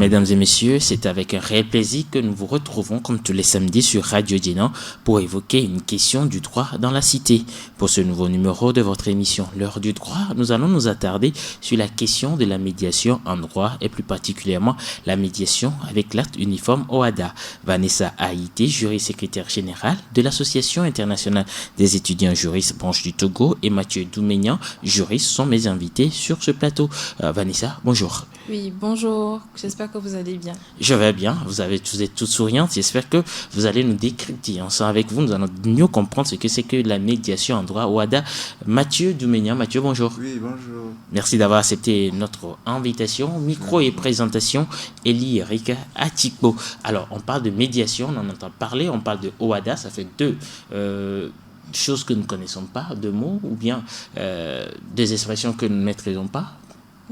mesdames et messieurs, c'est avec un réel plaisir que nous vous retrouvons comme tous les samedis sur Radio Dina pour évoquer une question du droit dans la cité. Pour ce nouveau numéro de votre émission L'heure du droit, nous allons nous attarder sur la question de la médiation en droit et plus particulièrement la médiation avec l'acte uniforme OHADA. Vanessa Haïté, juriste secrétaire générale de l'Association internationale des étudiants juristes branche du Togo, et Mathieu Doumenian, juriste, sont mes invités sur ce plateau. Vanessa, bonjour. Oui, bonjour. J'espère que vous allez bien. Je vais bien. Vous êtes toute souriante. J'espère que vous allez nous décrypter. Ensemble avec vous, nous allons mieux comprendre ce que c'est que la médiation en droit OHADA. Mathieu Doumenian. Mathieu, bonjour. Oui, bonjour. Merci d'avoir accepté notre invitation. Micro et présentation, Elie Eric Atikbo. Alors, on parle de médiation, on en entend parler. On parle de OHADA. Ça fait deux choses que nous ne connaissons pas, deux mots, ou bien des expressions que nous ne maîtrisons pas.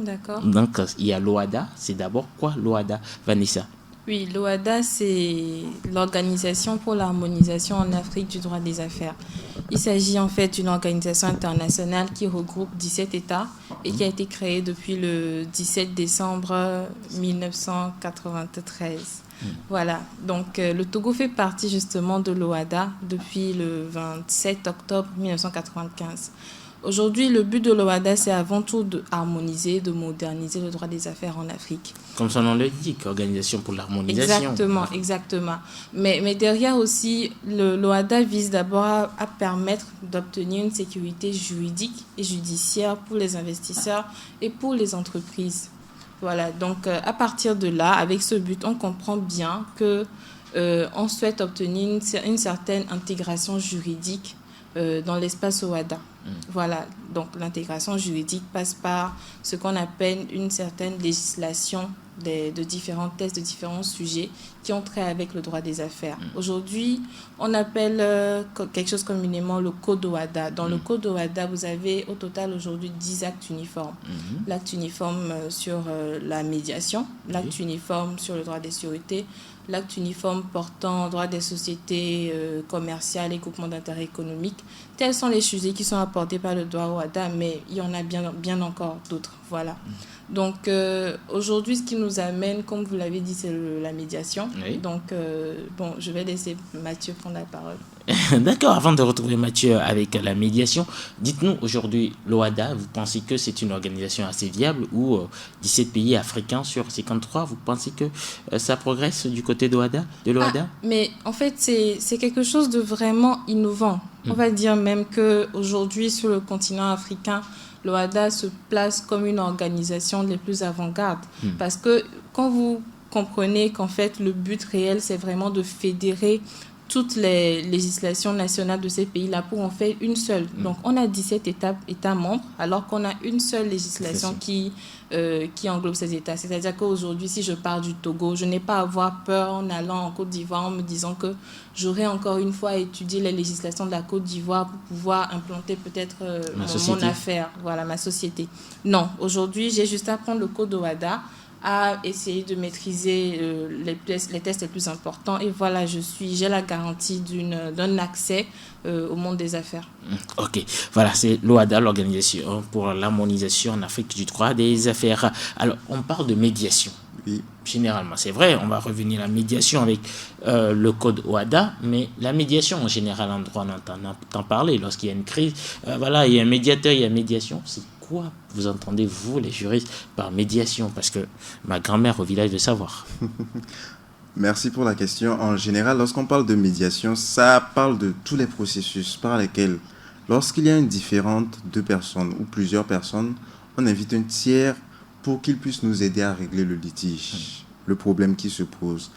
D'accord. Donc, il y a l'OHADA. C'est d'abord quoi l'OHADA, Vanessa? Oui, l'OHADA, c'est l'Organisation pour l'harmonisation en Afrique du droit des affaires. Il s'agit en fait d'une organisation internationale qui regroupe 17 États et qui a été créée depuis le 17 décembre 1993. Voilà, donc le Togo fait partie justement de l'OHADA depuis le 27 octobre 1995. Aujourd'hui, le but de l'OHADA, c'est avant tout de harmoniser, de moderniser le droit des affaires en Afrique. Comme son nom l'indique, Organisation pour l'harmonisation. Exactement. Mais derrière aussi, l'OHADA vise d'abord à permettre d'obtenir une sécurité juridique et judiciaire pour les investisseurs et pour les entreprises. Voilà, donc à partir de là, avec ce but, on comprend bien qu'on souhaite obtenir une certaine intégration juridique dans l'espace OHADA. Voilà, donc l'intégration juridique passe par ce qu'on appelle une certaine législation de différents textes, de différents sujets qui ont trait avec le droit des affaires. Aujourd'hui, on appelle quelque chose communément le code OHADA. Dans le code OHADA, vous avez au total aujourd'hui 10 actes uniformes. L'acte uniforme sur la médiation, l'acte uniforme sur le droit des sûretés, l'acte uniforme portant droit des sociétés commerciales et groupements d'intérêt économique. Tels sont les sujets qui sont apportés par le droit OHADA, mais il y en a bien encore d'autres. Voilà. Donc aujourd'hui, ce qui nous amène, comme vous l'avez dit, c'est la médiation. Oui. Donc je vais laisser Mathieu prendre la parole. D'accord, avant de retrouver Mathieu avec la médiation, dites-nous aujourd'hui, l'OHADA, vous pensez que c'est une organisation assez viable ou 17 pays africains sur 53, vous pensez que ça progresse du côté de l'OHADA? Mais en fait, c'est quelque chose de vraiment innovant. On va dire même qu'aujourd'hui, sur le continent africain, l'OHADA se place comme une organisation les plus avant-garde. Parce que quand vous comprenez qu'en fait, le but réel, c'est vraiment de fédérer toutes les législations nationales de ces pays-là pour en faire une seule. Donc, on a 17 États membres, alors qu'on a une seule législation qui englobe ces États. C'est-à-dire qu'aujourd'hui, si je pars du Togo, je n'ai pas à avoir peur en allant en Côte d'Ivoire en me disant que j'aurai encore une fois étudié les législations de la Côte d'Ivoire pour pouvoir implanter peut-être mon affaire, voilà, ma société. Non, aujourd'hui, j'ai juste à prendre le code OHADA, à essayer de maîtriser les tests les plus importants. Et voilà, j'ai la garantie d'un accès au monde des affaires. Ok, voilà, c'est l'OHADA, l'Organisation pour l'harmonisation en Afrique du droit des affaires. Alors, on parle de médiation. Oui. Généralement, c'est vrai, on va revenir à la médiation avec le code OHADA, mais la médiation en général en droit, on entend parler lorsqu'il y a une crise. Voilà, il y a un médiateur, il y a médiation. C'est quoi vous entendez, vous, les juristes, par médiation? Parce que ma grand-mère au village veut savoir. Merci pour la question. En général, lorsqu'on parle de médiation, ça parle de tous les processus par lesquels, lorsqu'il y a une différente de personnes ou plusieurs personnes, on invite un tiers pour qu'il puisse nous aider à régler le litige, le problème qui se pose.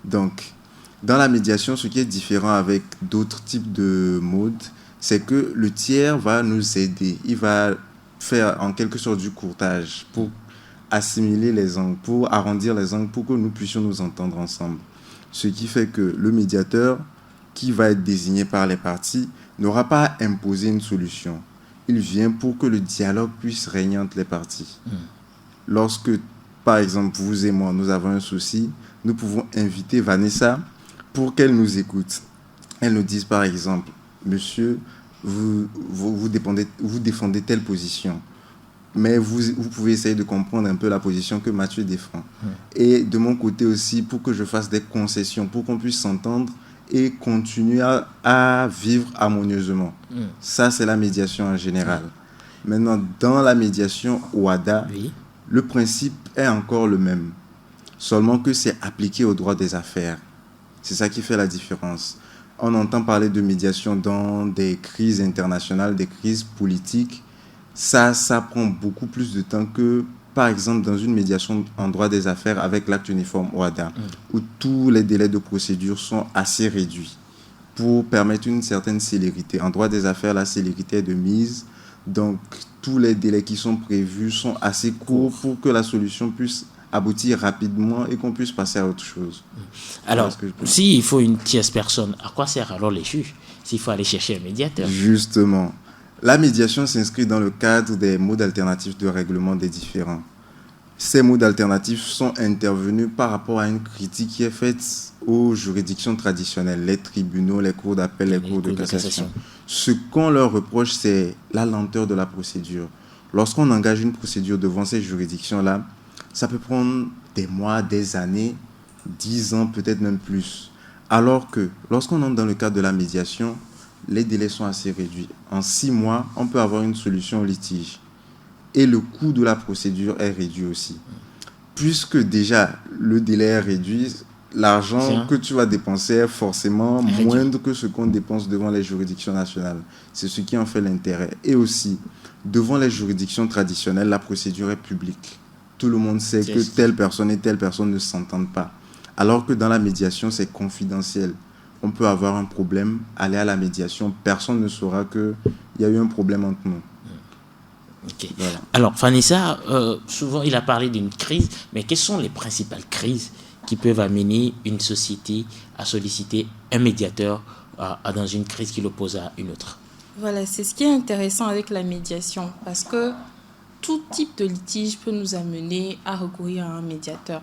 Donc, dans la médiation, ce qui est différent avec d'autres types de modes, c'est que le tiers va nous aider. Il va faire en quelque sorte du courtage pour assimiler les angles, pour arrondir les angles, pour que nous puissions nous entendre ensemble. Ce qui fait que le médiateur, qui va être désigné par les parties, n'aura pas à imposer une solution. Il vient pour que le dialogue puisse régner entre les parties. Lorsque, par exemple, vous et moi, nous avons un souci, nous pouvons inviter Vanessa pour qu'elle nous écoute. Elle nous dise, par exemple, monsieur, vous défendez telle position. Mais vous pouvez essayer de comprendre un peu la position que Mathieu défend. Et de mon côté aussi, pour que je fasse des concessions, pour qu'on puisse s'entendre et continuer à vivre harmonieusement. Ça, c'est la médiation en général. Maintenant, dans la médiation OHADA, le principe est encore le même. Seulement que c'est appliqué au droit des affaires. C'est ça qui fait la différence. On entend parler de médiation dans des crises internationales, des crises politiques. Ça prend beaucoup plus de temps que, par exemple, dans une médiation en droit des affaires avec l'acte uniforme OHADA, où tous les délais de procédure sont assez réduits pour permettre une certaine célérité. En droit des affaires, la célérité est de mise, donc tous les délais qui sont prévus sont assez courts pour que la solution puisse aboutir rapidement et qu'on puisse passer à autre chose. Alors, s'il faut une tierce personne, à quoi sert alors les juges s'il faut aller chercher un médiateur? Justement. La médiation s'inscrit dans le cadre des modes alternatifs de règlement des différends. Ces modes alternatifs sont intervenus par rapport à une critique qui est faite aux juridictions traditionnelles, les tribunaux, les cours d'appel, les cours de cassation. Ce qu'on leur reproche, c'est la lenteur de la procédure. Lorsqu'on engage une procédure devant ces juridictions-là, ça peut prendre des mois, des années, 10 ans, peut-être même plus. Alors que lorsqu'on entre dans le cadre de la médiation, les délais sont assez réduits. En 6 mois, on peut avoir une solution au litige. Et le coût de la procédure est réduit aussi. Puisque déjà, le délai est réduit, l'argent que tu vas dépenser est forcément moindre que ce qu'on dépense devant les juridictions nationales. C'est ce qui en fait l'intérêt. Et aussi, devant les juridictions traditionnelles, la procédure est publique. Tout le monde sait que telle personne et telle personne ne s'entendent pas. Alors que dans la médiation, c'est confidentiel. On peut avoir un problème, aller à la médiation, personne ne saura qu'il y a eu un problème entre nous. Okay. Voilà. Alors, Vanessa, souvent il a parlé d'une crise, mais quelles sont les principales crises qui peuvent amener une société à solliciter un médiateur dans une crise qui l'oppose à une autre? Voilà, c'est ce qui est intéressant avec la médiation, parce que tout type de litige peut nous amener à recourir à un médiateur.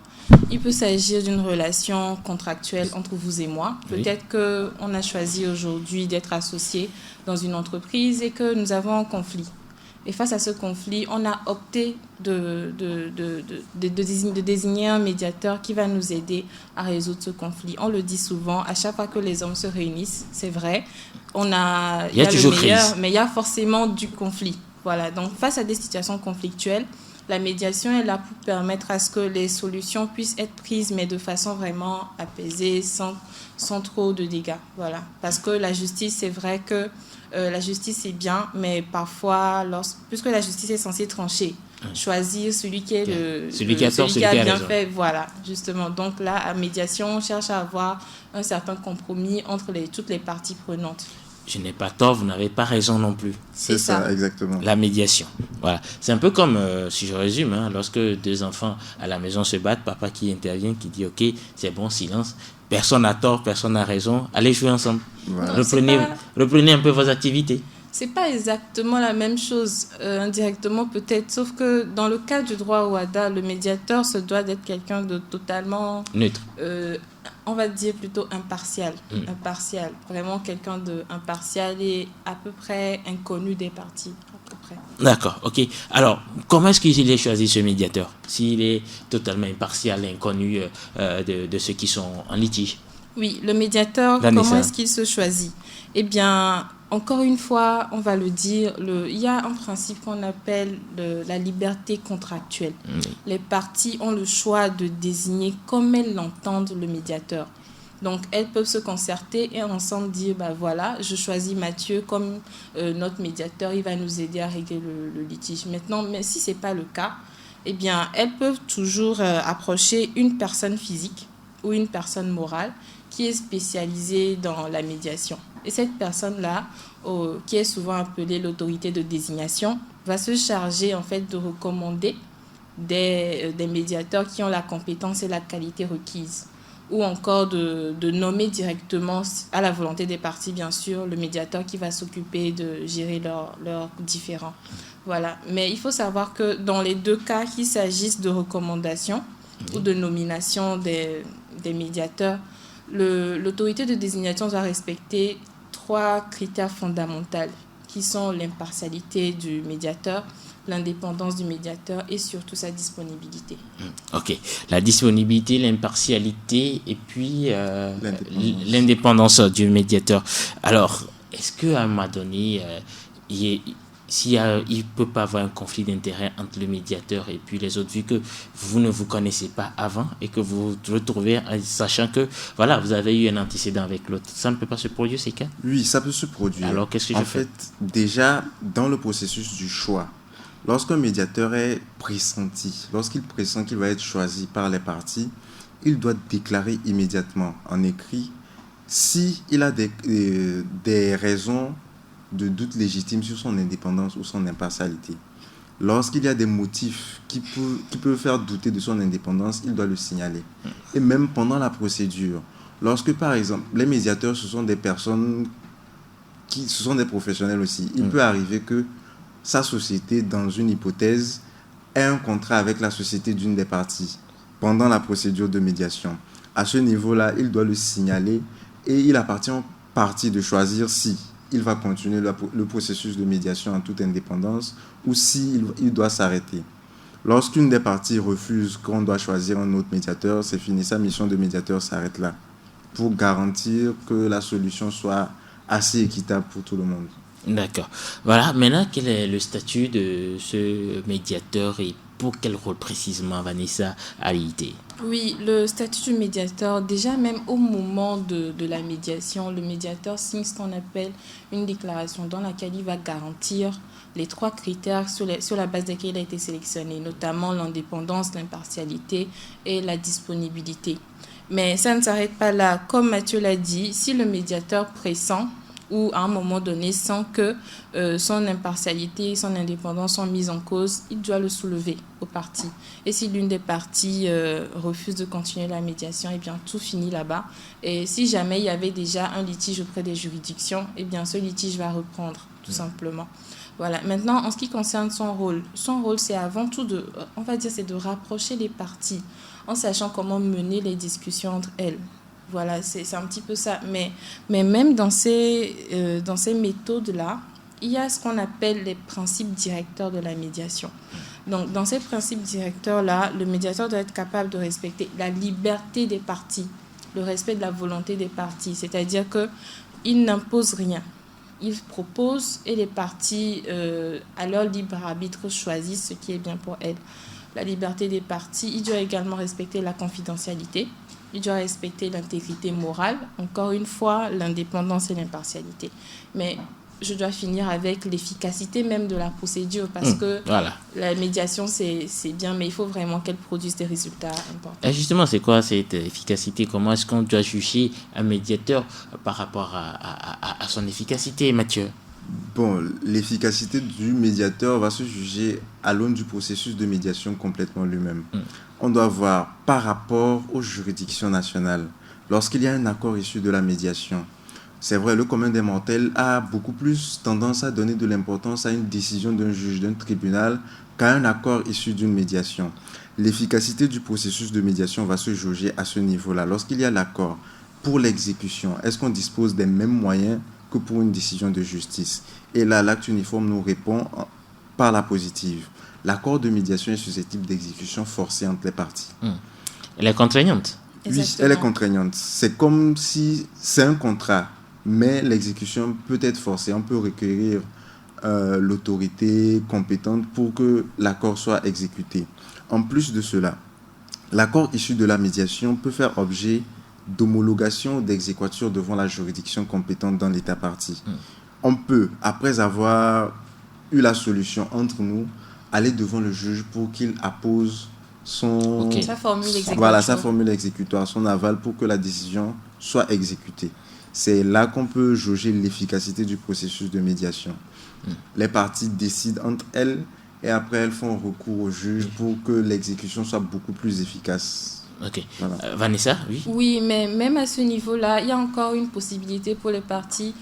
Il peut s'agir d'une relation contractuelle entre vous et moi. Peut-être qu'on a choisi aujourd'hui d'être associés dans une entreprise et que nous avons un conflit. Et face à ce conflit, on a opté de désigner un médiateur qui va nous aider à résoudre ce conflit. On le dit souvent, à chaque fois que les hommes se réunissent, c'est vrai, il y a le meilleur, mais il y a forcément du conflit. Voilà, donc face à des situations conflictuelles, la médiation est là pour permettre à ce que les solutions puissent être prises, mais de façon vraiment apaisée, sans trop de dégâts. Voilà, parce que la justice, c'est vrai que la justice est bien, mais parfois, puisque la justice est censée trancher, choisir celui qui est celui qui a bien raison. Fait, voilà, justement. Donc là, la médiation, on cherche à avoir un certain compromis entre toutes les parties prenantes. Je n'ai pas tort, vous n'avez pas raison non plus. C'est ça, exactement. La médiation. Voilà. C'est un peu comme, si je résume, lorsque deux enfants à la maison se battent, papa qui intervient, qui dit « Ok, c'est bon, silence. Personne n'a tort, personne n'a raison. Allez jouer ensemble. Voilà. » Reprenez un peu vos activités. C'est pas exactement la même chose, indirectement peut-être, sauf que dans le cas du droit OHADA, le médiateur se doit d'être quelqu'un de totalement... neutre. On va dire plutôt impartial. Impartial. Vraiment quelqu'un d'impartial et à peu près inconnu des parties. À peu près. D'accord, ok. Alors, comment est-ce qu'il a choisi ce médiateur s'il est totalement impartial et inconnu de ceux qui sont en litige? Oui, le médiateur, comment est-ce qu'il se choisit? Eh bien, encore une fois, on va le dire, il y a un principe qu'on appelle la liberté contractuelle. Les parties ont le choix de désigner comme elles l'entendent le médiateur. Donc, elles peuvent se concerter et ensemble dire, voilà, je choisis Mathieu comme notre médiateur, il va nous aider à régler le litige. Maintenant, mais si ce n'est pas le cas, eh bien, elles peuvent toujours approcher une personne physique ou une personne morale qui est spécialisée dans la médiation. Et cette personne-là, qui est souvent appelée l'autorité de désignation, va se charger en fait de recommander des médiateurs qui ont la compétence et la qualité requise, ou encore de nommer directement, à la volonté des parties bien sûr, le médiateur qui va s'occuper de gérer leurs différends. Voilà. Mais il faut savoir que dans les deux cas, qu'il s'agisse de recommandations ou de nomination des médiateurs, l'autorité de désignation doit respecter 3 critères fondamentaux qui sont l'impartialité du médiateur, l'indépendance du médiateur et surtout sa disponibilité. Ok, la disponibilité, l'impartialité et puis l'indépendance du médiateur. Alors, est-ce qu'à un moment donné, il ne peut pas avoir un conflit d'intérêt entre le médiateur et puis les autres, vu que vous ne vous connaissez pas avant et que vous vous retrouvez sachant que voilà, vous avez eu un antécédent avec l'autre? Ça ne peut pas se produire, ces cas? Oui, ça peut se produire. Alors, qu'est-ce que je fais? En fait, déjà, dans le processus du choix, lorsqu'un médiateur est pressenti, lorsqu'il pressent qu'il va être choisi par les parties, il doit déclarer immédiatement en écrit s'il a des raisons de doute légitime sur son indépendance ou son impartialité. Lorsqu'il y a des motifs qui peuvent faire douter de son indépendance, il doit le signaler. Et même pendant la procédure, lorsque par exemple, les médiateurs, ce sont des personnes ce sont des professionnels aussi, il peut arriver que sa société, dans une hypothèse, ait un contrat avec la société d'une des parties pendant la procédure de médiation. À ce niveau-là, il doit le signaler et il appartient aux parties de choisir si il va continuer le processus de médiation en toute indépendance ou s'il doit s'arrêter. Lorsqu'une des parties refuse qu'on doit choisir un autre médiateur, c'est fini, sa mission de médiateur s'arrête là, pour garantir que la solution soit assez équitable pour tout le monde. D'accord. Voilà, maintenant, quel est le statut de ce médiateur et pour quel rôle précisément Vanessa Ali-Té? Oui, le statut du médiateur, déjà même au moment de la médiation, le médiateur signe ce qu'on appelle une déclaration dans laquelle il va garantir les 3 critères sur la base desquels il a été sélectionné, notamment l'indépendance, l'impartialité et la disponibilité. Mais ça ne s'arrête pas là. Comme Mathieu l'a dit, si le médiateur pressent ou à un moment donné sent que son impartialité et son indépendance sont mises en cause, il doit le soulever aux parties. Et si l'une des parties refuse de continuer la médiation, eh bien tout finit là-bas. Et si jamais il y avait déjà un litige auprès des juridictions, eh bien ce litige va reprendre, tout simplement. Voilà. Maintenant, en ce qui concerne son rôle, c'est avant tout c'est de rapprocher les parties en sachant comment mener les discussions entre elles. Voilà, c'est un petit peu ça. Mais même dans ces méthodes-là, il y a ce qu'on appelle les principes directeurs de la médiation. Donc, dans ces principes directeurs-là, le médiateur doit être capable de respecter la liberté des parties, le respect de la volonté des parties. C'est-à-dire qu'il n'impose rien. Il propose et les parties, à leur libre arbitre, choisissent ce qui est bien pour elles. La liberté des parties, il doit également respecter la confidentialité. Il doit respecter l'intégrité morale, encore une fois, l'indépendance et l'impartialité. Mais je dois finir avec l'efficacité même de la procédure parce que voilà. La médiation, c'est bien, mais il faut vraiment qu'elle produise des résultats importants. Et justement, c'est quoi cette efficacité? Comment est-ce qu'on doit juger un médiateur par rapport à son efficacité, Mathieu? Bon, l'efficacité du médiateur va se juger à l'aune du processus de médiation complètement lui-même. On doit voir par rapport aux juridictions nationales. Lorsqu'il y a un accord issu de la médiation, c'est vrai, le commun des mortels a beaucoup plus tendance à donner de l'importance à une décision d'un juge, d'un tribunal, qu'à un accord issu d'une médiation. L'efficacité du processus de médiation va se jauger à ce niveau-là. Lorsqu'il y a l'accord pour l'exécution, est-ce qu'on dispose des mêmes moyens que pour une décision de justice? Et là, l'acte uniforme nous répond par la positive. L'accord de médiation est susceptible d'exécution forcée entre les parties. Elle est contraignante? Exactement. Oui, elle est contraignante. C'est comme si c'est un contrat, mais l'exécution peut être forcée. On peut requérir l'autorité compétente pour que l'accord soit exécuté. En plus de cela, l'accord issu de la médiation peut faire objet d'homologation ou d'exéquature devant la juridiction compétente dans l'État partie. On peut, après avoir eu la solution entre nous, aller devant le juge pour qu'il appose sa formule exécutoire. Voilà, sa formule exécutoire, son aval pour que la décision soit exécutée. C'est là qu'on peut jauger l'efficacité du processus de médiation. Les parties décident entre elles et après elles font recours au juge pour que l'exécution soit beaucoup plus efficace. Ok. Voilà. Vanessa, oui? Oui, mais même à ce niveau-là, il y a encore une possibilité pour les parties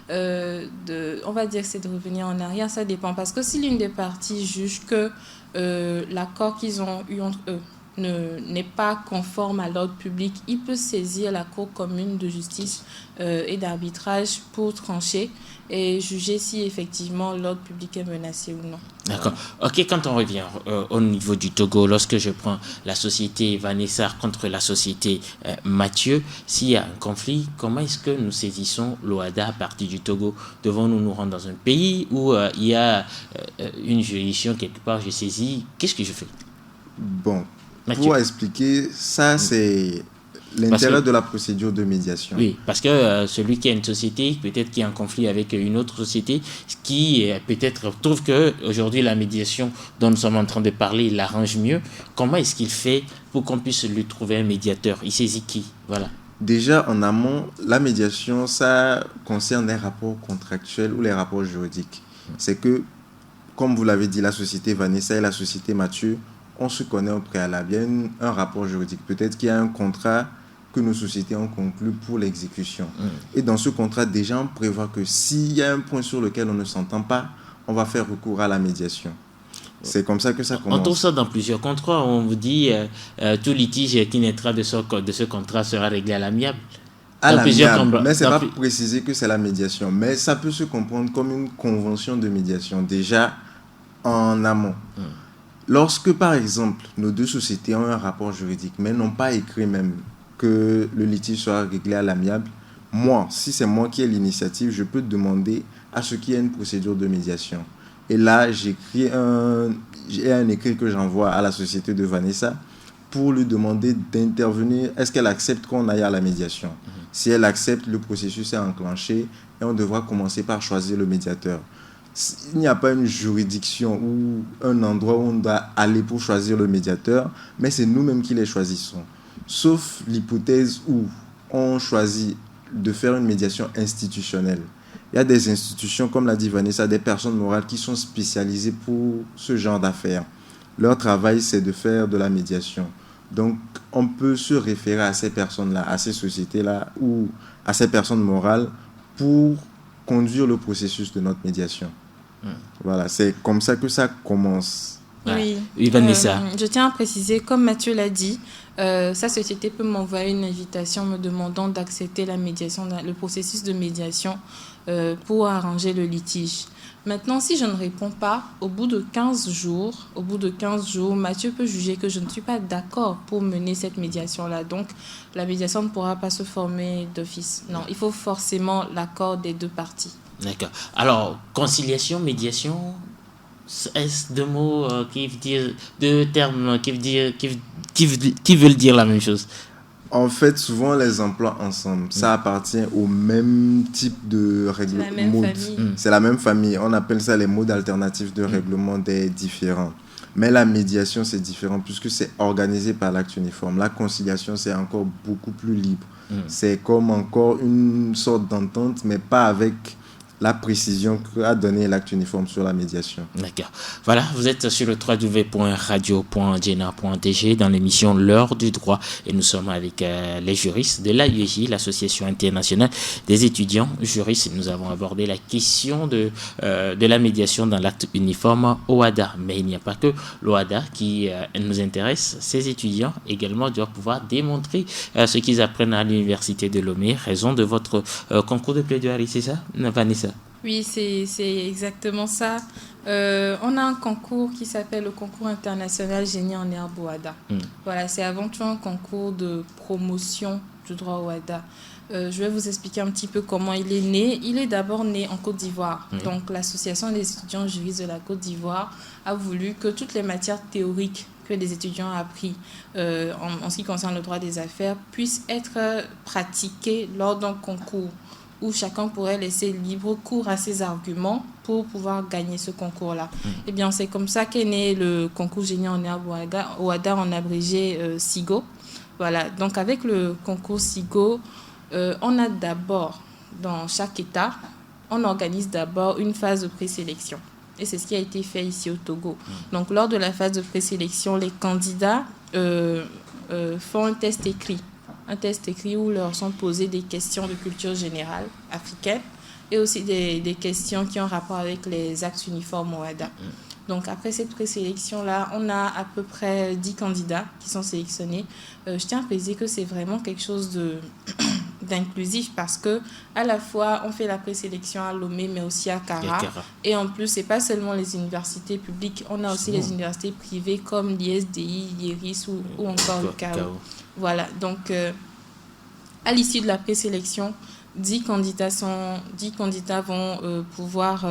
on va dire que c'est de revenir en arrière, ça dépend. Parce que si l'une des parties juge que l'accord qu'ils ont eu entre eux n'est pas conforme à l'ordre public, il peut saisir la Cour commune de justice et d'arbitrage pour trancher et juger si effectivement l'ordre public est menacé ou non. D'accord. Ok, quand on revient au niveau du Togo, lorsque je prends la société Vanessa contre la société Mathieu, s'il y a un conflit, comment est-ce que nous saisissons l'OHADA à partir du Togo? Devons-nous nous rendre dans un pays où il y a une juridiction quelque part, je saisis, qu'est-ce que je fais? Bon, Mathieu. pour expliquer, ça c'est l'intérêt de la procédure de médiation. Oui, parce que celui qui a une société, peut-être qui est en conflit avec une autre société, qui peut-être trouve qu'aujourd'hui la médiation dont nous sommes en train de parler, il l'arrange mieux. Comment est-ce qu'il fait pour qu'on puisse lui trouver un médiateur? Il saisit qui? Voilà. Déjà, en amont, la médiation, ça concerne les rapports contractuels ou les rapports juridiques. C'est que, comme vous l'avez dit, la société Vanessa et la société Mathieu, on se connaît au préalable. Il y a un rapport juridique. Peut-être qu'il y a un contrat que nos sociétés ont conclu pour l'exécution. Et dans ce contrat, déjà, on prévoit que s'il y a un point sur lequel on ne s'entend pas, on va faire recours à la médiation. C'est comme ça que ça commence. On trouve ça dans plusieurs contrats. On vous dit tout litige qui naîtra de ce contrat sera réglé à l'amiable. À l'amiable, mais ce n'est pas précisé que c'est la médiation. Mais ça peut se comprendre comme une convention de médiation, déjà en amont. Lorsque, par exemple, nos deux sociétés ont un rapport juridique, mais n'ont pas écrit même que le litige soit réglé à l'amiable, moi, si c'est moi qui ai l'initiative, je peux demander à ce qu'il y ait une procédure de médiation. Et là, j'ai un écrit que j'envoie à la société de Vanessa pour lui demander d'intervenir. Est-ce qu'elle accepte qu'on aille à la médiation? Si elle accepte, le processus est enclenché et on devra commencer par choisir le médiateur. Il n'y a pas une juridiction ou un endroit où on doit aller pour choisir le médiateur, mais c'est nous-mêmes qui les choisissons. Sauf l'hypothèse où on choisit de faire une médiation institutionnelle. Il y a des institutions, comme l'a dit Vanessa, des personnes morales qui sont spécialisées pour ce genre d'affaires. Leur travail, c'est de faire de la médiation. Donc, on peut se référer à ces personnes-là, à ces sociétés-là ou à ces personnes morales pour conduire le processus de notre médiation. Voilà, c'est comme ça que ça commence. Oui, Vanessa. Je tiens à préciser, comme Mathieu l'a dit, sa société peut m'envoyer une invitation me demandant d'accepter la médiation, le processus de médiation pour arranger le litige. Maintenant, si je ne réponds pas, au bout de 15 jours, Mathieu peut juger que je ne suis pas d'accord pour mener cette médiation-là. Donc, la médiation ne pourra pas se former d'office. Non, il faut forcément l'accord des deux parties. D'accord. Alors, conciliation, médiation, est-ce deux mots deux termes qui veulent dire la même chose? En fait, souvent, on les emploie ensemble. Ça appartient au même type de règlement. C'est la même famille. On appelle ça les modes alternatifs de règlement des différends. Mais la médiation, c'est différent puisque c'est organisé par l'acte uniforme. La conciliation, c'est encore beaucoup plus libre. C'est comme encore une sorte d'entente, mais pas avec la précision qu'a donné l'acte uniforme sur la médiation. D'accord. Voilà, vous êtes sur le www.radio.jena.dg dans l'émission L'heure du droit et nous sommes avec les juristes de l'AUEJ, l'Association internationale des étudiants juristes. Nous avons abordé la question de la médiation dans l'acte uniforme OHADA. Mais il n'y a pas que l'OHADA qui nous intéresse. Ces étudiants également doivent pouvoir démontrer ce qu'ils apprennent à l'université de Lomé, raison de votre concours de plaidoirie, c'est ça, Vanessa? Oui, c'est exactement ça. On a un concours qui s'appelle le concours international Génie en herbe OHADA. Voilà, c'est avant tout un concours de promotion du droit OHADA. Je vais vous expliquer un petit peu comment il est né. Il est d'abord né en Côte d'Ivoire. Donc, l'Association des étudiants juristes de la Côte d'Ivoire a voulu que toutes les matières théoriques que les étudiants ont appris en ce qui concerne le droit des affaires puissent être pratiquées lors d'un concours où chacun pourrait laisser libre cours à ses arguments pour pouvoir gagner ce concours-là. Eh bien, c'est comme ça qu'est né le concours Génie en herbe OHADA en abrégé SIGO. Voilà, donc avec le concours SIGO, on a d'abord, dans chaque État, on organise d'abord une phase de présélection. Et c'est ce qui a été fait ici au Togo. Donc, lors de la phase de présélection, les candidats font un test écrit. Un test écrit où leur sont posées des questions de culture générale africaine et aussi des questions qui ont rapport avec les actes uniformes OHADA. Donc après cette présélection-là, on a à peu près 10 candidats qui sont sélectionnés. Je tiens à préciser que c'est vraiment quelque chose d'inclusif parce que à la fois on fait la présélection à Lomé mais aussi à Kara. Et en plus, c'est pas seulement les universités publiques, on a aussi les universités privées comme l'ISDI, l'IRIS ou encore le CAO. Voilà, donc à l'issue de la présélection, 10 candidats vont pouvoir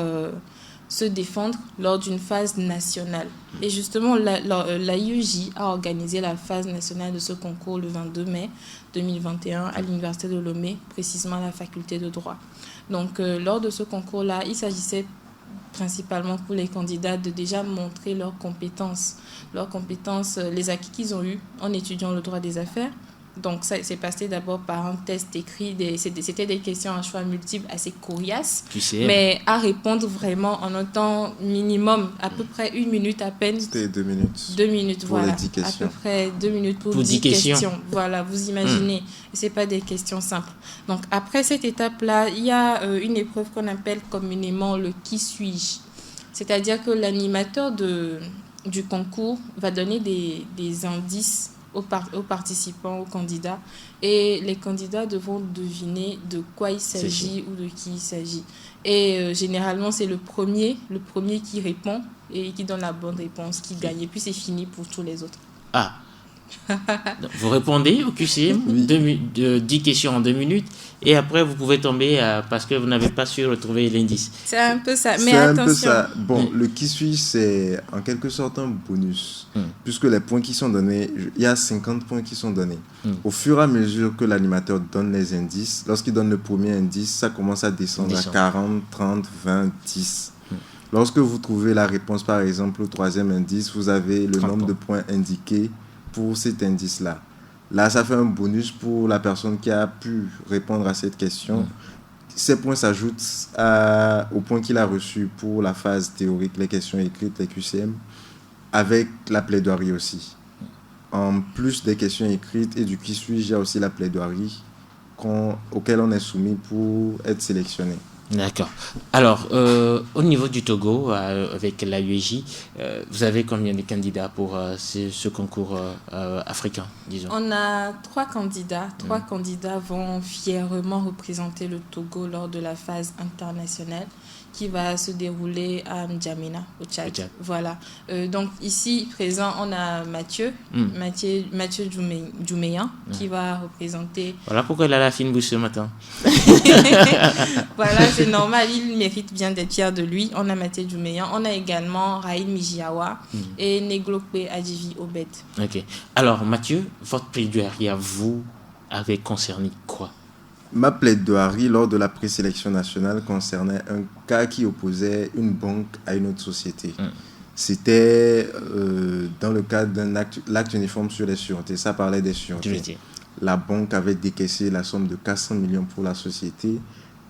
se défendre lors d'une phase nationale. Et justement, l'AIEJ a organisé la phase nationale de ce concours le 22 mai 2021 à l'Université de Lomé, précisément à la faculté de droit. Donc, lors de ce concours-là, il s'agissait principalement pour les candidats de déjà montrer leurs compétences, les acquis qu'ils ont eus en étudiant le droit des affaires. Donc, ça s'est passé d'abord par un test écrit. C'était des questions à choix multiples assez coriaces, mais à répondre vraiment en un temps minimum, à peu près 1 minute à peine. C'était 2 minutes. 2 minutes, pour voilà. Les 10 questions. À peu près 2 minutes pour 10 questions. Voilà, vous imaginez. Ce n'est pas des questions simples. Donc, après cette étape-là, il y a une épreuve qu'on appelle communément le « qui suis-je ». C'est-à-dire que l'animateur du concours va donner des indices aux participants, aux candidats, et les candidats devront deviner de quoi il s'agit ou de qui il s'agit. Et généralement, c'est le premier qui répond et qui donne la bonne réponse qui gagne. Et puis, c'est fini pour tous les autres. Ah, vous répondez au QCM, 10 questions en 2 minutes, et après vous pouvez tomber parce que vous n'avez pas su retrouver l'indice. C'est un peu ça, mais attention. Un peu ça. Bon, le qui suis, c'est en quelque sorte un bonus, puisque les points qui sont donnés, il y a 50 points qui sont donnés. Au fur et à mesure que l'animateur donne les indices, lorsqu'il donne le premier indice, ça commence à descendre à 40, 30, 20, 10. Lorsque vous trouvez la réponse, par exemple, au 3e indice, vous avez le nombre de points indiqués pour cet indice-là. Là, ça fait un bonus pour la personne qui a pu répondre à cette question. Ces points s'ajoutent aux points qu'il a reçus pour la phase théorique, les questions écrites, les QCM, avec la plaidoirie aussi. En plus des questions écrites et du qui suis-je, il y a aussi la plaidoirie auquel on est soumis pour être sélectionné. D'accord. Alors, au niveau du Togo, avec l'AIEJ, vous avez combien de candidats pour ce concours africain, disons ? On a 3 candidats. 3 candidats vont fièrement représenter le Togo lors de la phase internationale qui va se dérouler à N'Djamena, au Tchad. Voilà. Donc, ici, présent, on a Mathieu Djouméyan, qui va représenter... Voilà pourquoi il a la fine bouche ce matin. Voilà, c'est normal, il mérite bien d'être fier de lui. On a Mathieu Djouméyan, on a également Raïl Mijiawa et Neglokwe Adjivi Obed. Ok. Alors, Mathieu, votre plaidoirie à vous avait concerné quoi ? Ma plaidoirie lors de la présélection nationale concernait un cas qui opposait une banque à une autre société. C'était dans le cadre l'acte uniforme sur les sûretés. Ça parlait des sûretés. La banque avait décaissé la somme de 400 millions pour la société.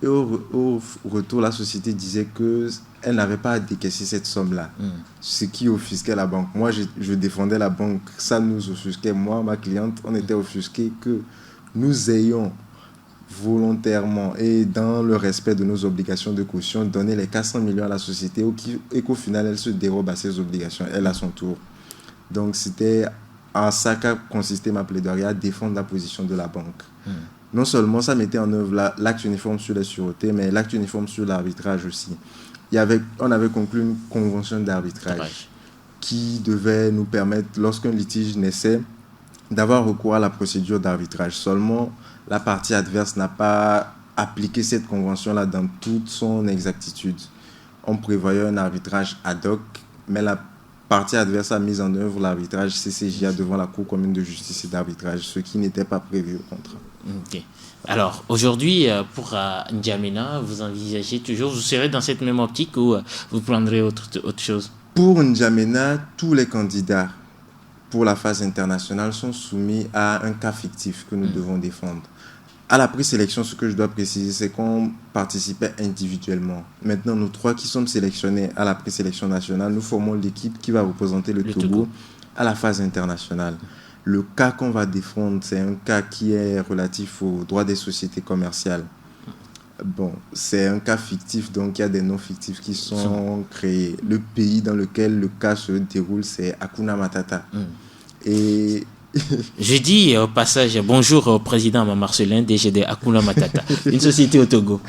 Et au retour, la société disait qu'elle n'avait pas à décaisser cette somme-là. Ce qui offusquait la banque. Moi, je défendais la banque. Ça nous offusquait. Moi, ma cliente, on était offusqués que nous ayons volontairement et dans le respect de nos obligations de caution donner les 400 millions à la société et qu'au final elle se dérobe à ses obligations, elle à son tour. Donc c'était en ça qu'a consisté ma plaidoirie, à défendre la position de la banque. Non seulement ça mettait en œuvre l'acte uniforme sur les sûretés, mais l'acte uniforme sur l'arbitrage aussi. On avait conclu une convention d'arbitrage qui devait nous permettre, lorsqu'un litige naissait, d'avoir recours à la procédure d'arbitrage. Seulement, la partie adverse n'a pas appliqué cette convention-là dans toute son exactitude. On prévoyait un arbitrage ad hoc, mais la partie adverse a mis en œuvre l'arbitrage CCJA devant la Cour commune de justice et d'arbitrage, ce qui n'était pas prévu au contrat. Ok. Alors, aujourd'hui, pour N'Djamena, vous envisagez toujours, vous serez dans cette même optique ou vous prendrez autre chose ? Pour N'Djamena, tous les candidats pour la phase internationale sont soumis à un cas fictif que nous devons défendre. À la présélection, ce que je dois préciser, c'est qu'on participait individuellement. Maintenant, nous 3 qui sommes sélectionnés à la présélection nationale, nous formons l'équipe qui va représenter le Togo à la phase internationale. Le cas qu'on va défendre, c'est un cas qui est relatif aux droits des sociétés commerciales. Bon, c'est un cas fictif, donc il y a des noms fictifs qui sont créés. Le pays dans lequel le cas se déroule, c'est Hakuna Matata. Et Je dis au passage bonjour au président Marcelin, DG de Hakuna Matata, une société au Togo.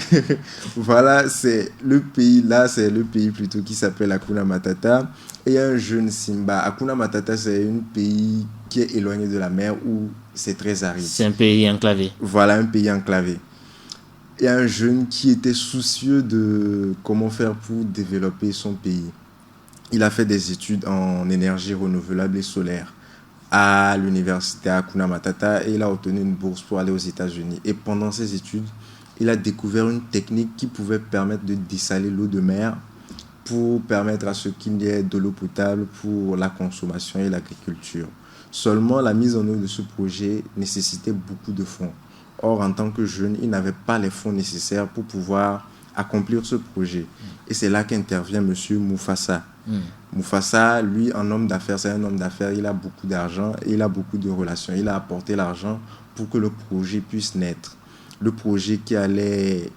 voilà, c'est le pays, là, c'est le pays plutôt qui s'appelle Hakuna Matata. Et il y a un jeune Simba. Hakuna Matata, c'est un pays qui est éloigné de la mer où c'est très aride. C'est un pays enclavé. Voilà, un pays enclavé. Il y a un jeune qui était soucieux de comment faire pour développer son pays. Il a fait des études en énergie renouvelable et solaire à l'université Hakuna Matata et il a obtenu une bourse pour aller aux États-Unis. Et pendant ses études, il a découvert une technique qui pouvait permettre de dessaler l'eau de mer pour permettre à ce qu'il y ait de l'eau potable pour la consommation et l'agriculture. Seulement, la mise en œuvre de ce projet nécessitait beaucoup de fonds. Or, en tant que jeune, il n'avait pas les fonds nécessaires pour pouvoir accomplir ce projet. Et c'est là qu'intervient M. Mufasa. Mufasa, lui, un homme d'affaires, c'est un homme d'affaires, il a beaucoup d'argent et il a beaucoup de relations. Il a apporté l'argent pour que le projet puisse naître. Le projet qui allait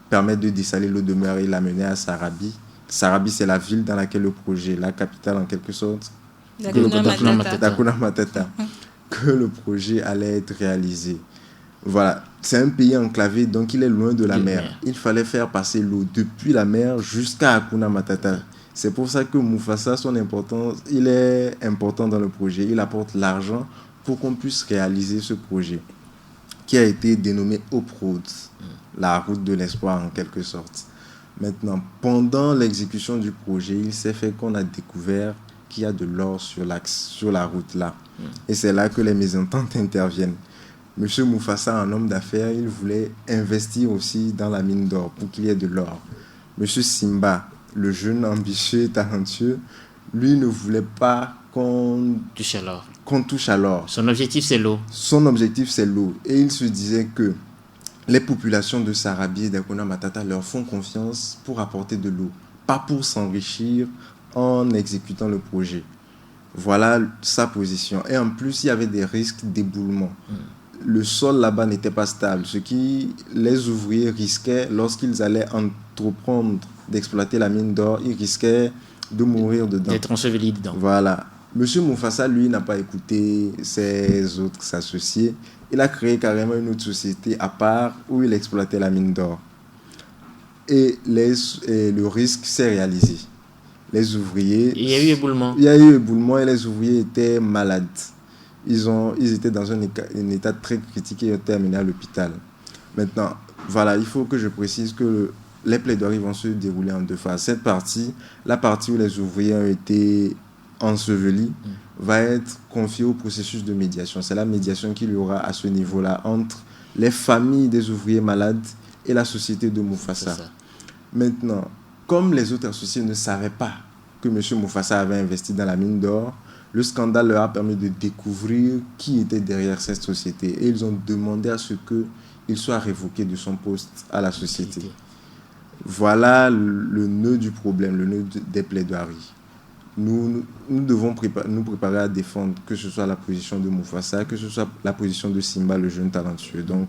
permettre de dessaler l'eau de mer, il l'a mené à Sarabi. Sarabi, c'est la ville dans laquelle le projet, la capitale en quelque sorte, d'Hakuna Matata, que le projet allait être réalisé. Voilà, c'est un pays enclavé, donc il est loin de la mer. Il fallait faire passer l'eau depuis la mer jusqu'à Hakuna Matata. C'est pour ça que Mufasa, son importance, il est important dans le projet. Il apporte l'argent pour qu'on puisse réaliser ce projet, qui a été dénommé Hope Road, la route de l'espoir en quelque sorte. Maintenant, pendant l'exécution du projet, il s'est fait qu'on a découvert qu'il y a de l'or sur l'axe, sur la route là. Et c'est là que les mésententes interviennent. Monsieur Mufasa, un homme d'affaires, il voulait investir aussi dans la mine d'or pour qu'il y ait de l'or. Monsieur Simba, le jeune ambitieux et talentueux, lui ne voulait pas qu'on touche à l'or. Son objectif, c'est l'eau. Son objectif, c'est l'eau. Et il se disait que les populations de Sarabi et d'Hakuna Matata leur font confiance pour apporter de l'eau, pas pour s'enrichir en exécutant le projet. Voilà sa position. Et en plus, il y avait des risques d'éboulement. Le sol là-bas n'était pas stable, ce qui les ouvriers risquaient lorsqu'ils allaient entreprendre d'exploiter la mine d'or, ils risquaient de mourir dedans. D'être ensevelis dedans. Voilà. Monsieur Mufasa, lui, n'a pas écouté ses autres associés. Il a créé carrément une autre société à part où il exploitait la mine d'or. Et le risque s'est réalisé. Les ouvriers... Il y a eu éboulement. Il y a eu éboulement et les ouvriers étaient malades. Ils étaient dans un état très critique et ont terminé à l'hôpital. Maintenant, voilà, il faut que je précise que les plaidoiries vont se dérouler en deux phases. Cette partie, la partie où les ouvriers ont été ensevelis, va être confiée au processus de médiation. C'est la médiation qu'il y aura à ce niveau-là entre les familles des ouvriers malades et la société de Mufasa. Maintenant, comme les autres associés ne savaient pas que M. Mufasa avait investi dans la mine d'or, le scandale leur a permis de découvrir qui était derrière cette société. Et ils ont demandé à ce qu'il soit révoqué de son poste à la société. Voilà le nœud du problème, le nœud des plaidoiries. Nous devons nous préparer à défendre que ce soit la position de Mufasa, que ce soit la position de Simba, le jeune talentueux. Donc,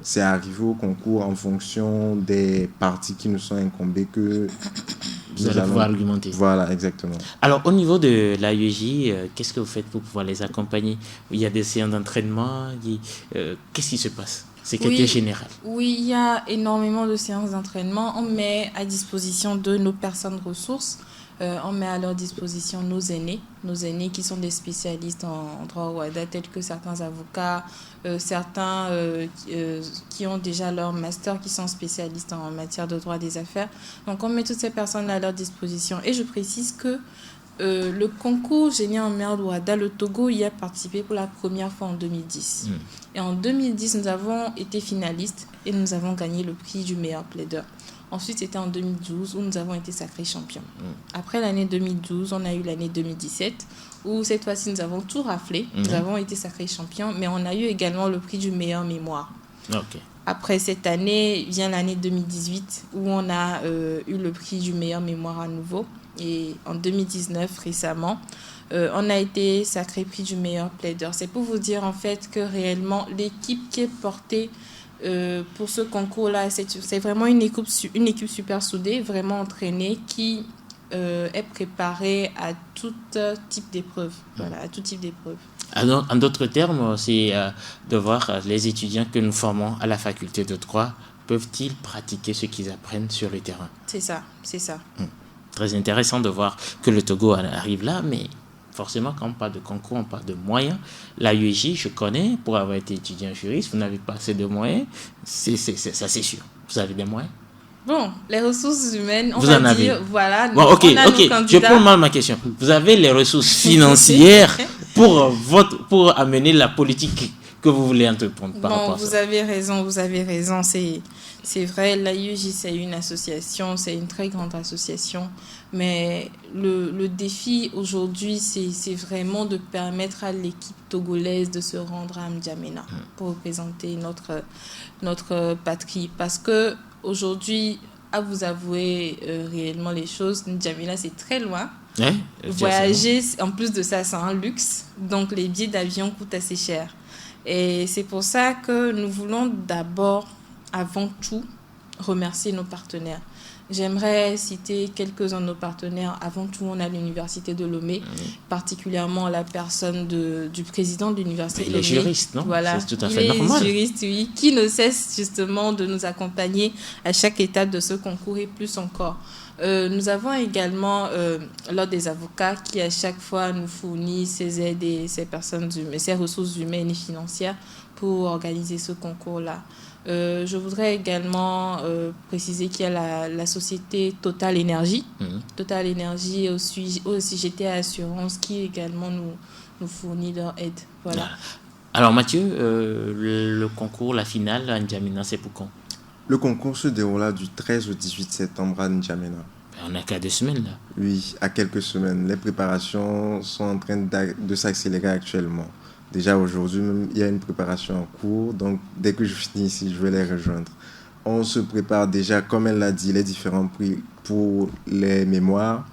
c'est arrivé au concours en fonction des parties qui nous sont incombées que vous allez pouvoir argumenter. Voilà, exactement. Alors, au niveau de l'AEJ, qu'est-ce que vous faites pour pouvoir les accompagner? Il y a des séances d'entraînement. Qu'est-ce qui se passe? C'est quelqu'un général. Oui, il y a énormément de séances d'entraînement. On met à disposition de nos personnes ressources. On met à leur disposition nos aînés qui sont des spécialistes en droit WADA, tels que certains avocats, certains qui ont déjà leur master, qui sont spécialistes en matière de droit des affaires. Donc on met toutes ces personnes à leur disposition. Et je précise que le concours Génie en mer WADA, le Togo y a participé pour la première fois en 2010. Et en 2010, nous avons été finalistes et nous avons gagné le prix du meilleur plaideur. Ensuite, c'était en 2012 où nous avons été sacrés champions. Après l'année 2012, on a eu l'année 2017 où cette fois-ci, nous avons tout raflé. Nous avons été sacrés champions, mais on a eu également le prix du meilleur mémoire. Après cette année, vient l'année 2018 où on a eu le prix du meilleur mémoire à nouveau. Et en 2019, récemment, on a été sacré prix du meilleur plaideur. C'est pour vous dire en fait que réellement, l'équipe qui est portée Pour ce concours-là, c'est vraiment une équipe super soudée, vraiment entraînée, qui est préparée à tout type d'épreuve. Voilà, à tout type d'épreuve. En d'autres termes, c'est de voir les étudiants que nous formons à la faculté de droit, peuvent-ils pratiquer ce qu'ils apprennent sur le terrain? C'est ça. Très intéressant de voir que le Togo arrive là, mais forcément, quand on parle de concours, on parle de moyens. La UEJ, je connais, pour avoir été étudiant juriste, vous n'avez pas assez de moyens, ça c'est sûr. Vous avez des moyens? Bon, les ressources humaines, vous en avez? Voilà. Bon, ok, je prends mal ma question. Vous avez les ressources financières pour amener la politique que vous voulez entreprendre par rapport à ça? Vous avez raison. C'est vrai, l'AUJ, c'est une association, c'est une très grande association. Mais le défi aujourd'hui, c'est vraiment de permettre à l'équipe togolaise de se rendre à N'Djamena pour représenter notre patrie. Parce que aujourd'hui, à vous avouer réellement les choses, N'Djamena, c'est très loin. Voyager, en plus de ça, c'est un luxe. Donc, les billets d'avion coûtent assez cher. Et c'est pour ça que nous voulons d'abord, avant tout, remercier nos partenaires. J'aimerais citer quelques-uns de nos partenaires. Avant tout, on a l'Université de Lomé, particulièrement la personne du président de l'Université de Lomé. Il est juriste, non? Voilà, c'est tout à fait normal. Il est juriste, oui, qui ne cesse justement de nous accompagner à chaque étape de ce concours et plus encore. Nous avons également l'Ordre des avocats qui à chaque fois nous fournit ses aides et ses ressources humaines et financières pour organiser ce concours-là. Je voudrais également préciser qu'il y a la société Total Énergie. Total Énergie aussi GT Assurance qui également nous fournit leur aide. Voilà. Alors Mathieu, le concours, la finale à N'Djamena, c'est pour quand? Le concours se déroula du 13 au 18 septembre à N'Djamena. On n'a qu'à 2 semaines là. Oui, à quelques semaines. Les préparations sont en train de s'accélérer actuellement. Déjà aujourd'hui, il y a une préparation en cours. Donc, dès que je finis ici, je vais les rejoindre. On se prépare déjà, comme elle l'a dit, les différents prix pour les mémoires.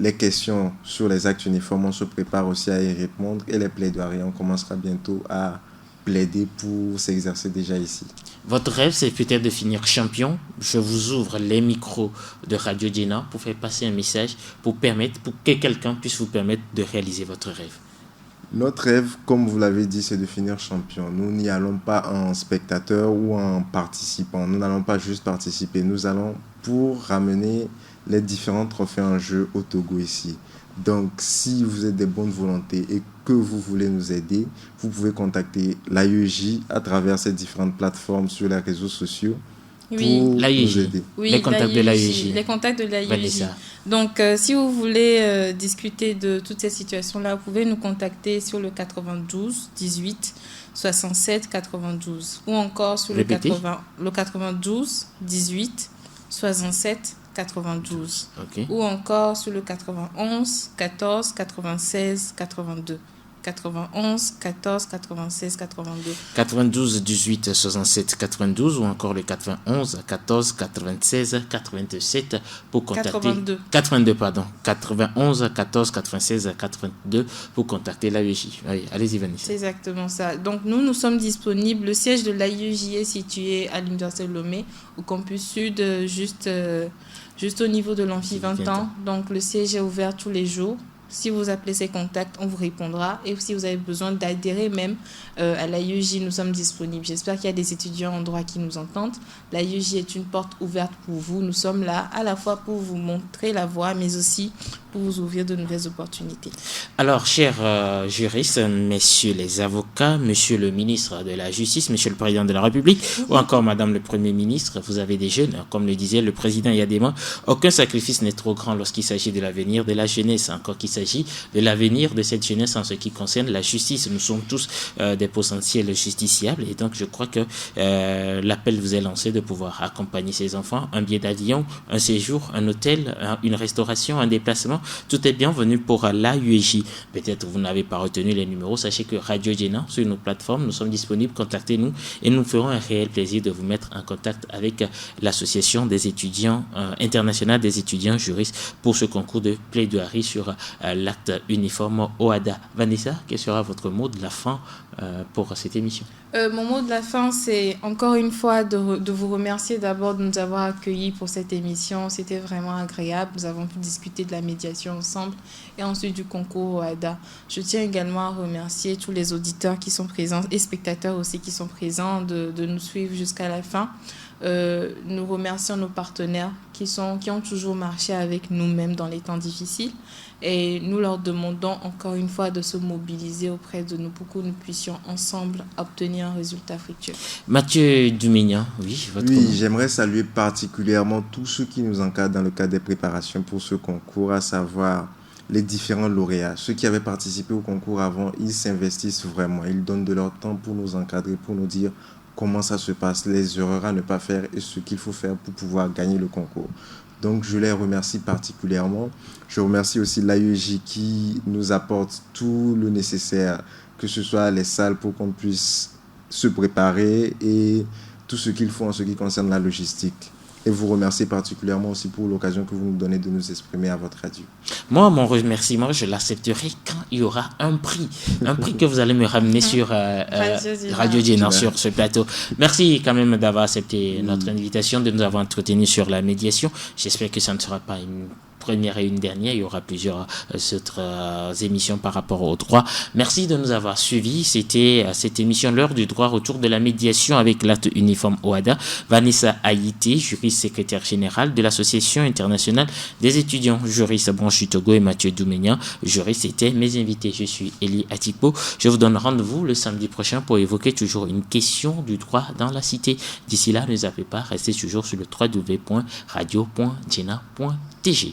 Les questions sur les actes uniformes, on se prépare aussi à y répondre. Et les plaidoiries, on commencera bientôt à plaider pour s'exercer déjà ici. Votre rêve, c'est peut-être de finir champion. Je vous ouvre les micros de Radio Djena pour faire passer un message pour que quelqu'un puisse vous permettre de réaliser votre rêve. Notre rêve, comme vous l'avez dit, c'est de finir champion. Nous n'y allons pas en spectateur ou en participant. Nous n'allons pas juste participer. Nous allons pour ramener les différents trophées en jeu au Togo ici. Donc, si vous êtes de bonne volonté et que vous voulez nous aider, vous pouvez contacter l'AEJ à travers ces différentes plateformes sur les réseaux sociaux pour nous aider. Oui, les contacts de l'AEJ. Les contacts de l'AEJ. Donc, si vous voulez discuter de toutes ces situations-là, vous pouvez nous contacter sur le 92 18 67 92 ou encore sur le 92 18 67 92 ou encore sur le 91 14 96 82. 91 14 96 82. 92 18 67 92 ou encore le 91 14 96 87 pour contacter 82 pardon 91 14 96 82 pour contacter l'AEJ. Allez-y Vanessa. C'est exactement ça. Donc nous sommes disponibles. Le siège de l'AEJ est situé à l'Université de Lomé au campus sud juste au niveau de l'amphi 20 ans. Donc le siège est ouvert tous les jours. Si vous appelez ces contacts, on vous répondra. Et si vous avez besoin d'adhérer même à l'AEJ, nous sommes disponibles. J'espère qu'il y a des étudiants en droit qui nous entendent. L'AEJ est une porte ouverte pour vous. Nous sommes là à la fois pour vous montrer la voie, mais aussi pour vous ouvrir de nouvelles opportunités. Alors, chers juristes, messieurs les avocats, monsieur le ministre de la Justice, monsieur le président de la République, ou encore madame le Premier ministre, vous avez des jeunes, comme le disait le président il y a des mois, aucun sacrifice n'est trop grand lorsqu'il s'agit de l'avenir de la jeunesse, encore qu'il s'agit de l'avenir de cette jeunesse en ce qui concerne la justice. Nous sommes tous des potentiels justiciables et donc je crois que l'appel vous est lancé de pouvoir accompagner ces enfants, un billet d'avion, un séjour, un hôtel, une restauration, un déplacement, tout est bienvenu pour l'AEJ. Peut-être vous n'avez pas retenu les numéros, sachez que Radio Djena, sur nos plateformes, nous sommes disponibles, contactez-nous et nous ferons un réel plaisir de vous mettre en contact avec l'association des étudiants internationale des étudiants juristes pour ce concours de plaidoirie sur l'acte uniforme OHADA. Vanessa, quel sera votre mot de la fin pour cette émission. Mon mot de la fin, c'est encore une fois de vous remercier d'abord de nous avoir accueillis pour cette émission. C'était vraiment agréable. Nous avons pu discuter de la médiation ensemble et ensuite du concours OADA. Je tiens également à remercier tous les auditeurs qui sont présents et spectateurs aussi qui sont présents de nous suivre jusqu'à la fin. Nous remercions nos partenaires qui ont toujours marché avec nous-mêmes dans les temps difficiles et nous leur demandons encore une fois de se mobiliser auprès de nous pour que nous puissions ensemble obtenir un résultat fructueux. Mathieu Dumignan, oui, votre Oui, mot. j'aimerais saluer particulièrement tous ceux qui nous encadrent dans le cadre des préparations pour ce concours, à savoir les différents lauréats. Ceux qui avaient participé au concours avant, ils s'investissent vraiment, ils donnent de leur temps pour nous encadrer, pour nous dire comment ça se passe, les erreurs à ne pas faire et ce qu'il faut faire pour pouvoir gagner le concours. Donc, je les remercie particulièrement. Je remercie aussi l'AEJ qui nous apporte tout le nécessaire, que ce soit les salles pour qu'on puisse se préparer et tout ce qu'il faut en ce qui concerne la logistique. Et vous remercier particulièrement aussi pour l'occasion que vous nous donnez de nous exprimer à votre radio. Moi, mon remerciement, je l'accepterai quand il y aura un prix que vous allez me ramener sur Radio Djena, sur ce plateau. Merci quand même d'avoir accepté notre invitation, de nous avoir entretenu sur la médiation. J'espère que ça ne sera pas une première et une dernière, il y aura plusieurs autres émissions par rapport au droit. Merci de nous avoir suivis. C'était cette émission L'heure du droit, retour de la médiation avec l'acte uniforme OADA. Vanessa Haïté, juriste secrétaire générale de l'Association internationale des étudiants, juriste branche du Togo, et Mathieu Dumignan, juriste, étaient mes invités. Je suis Elie Atikpo. Je vous donne rendez-vous le samedi prochain pour évoquer toujours une question du droit dans la cité. D'ici là, ne zappez pas, restez toujours sur le www.radio.djena.tg.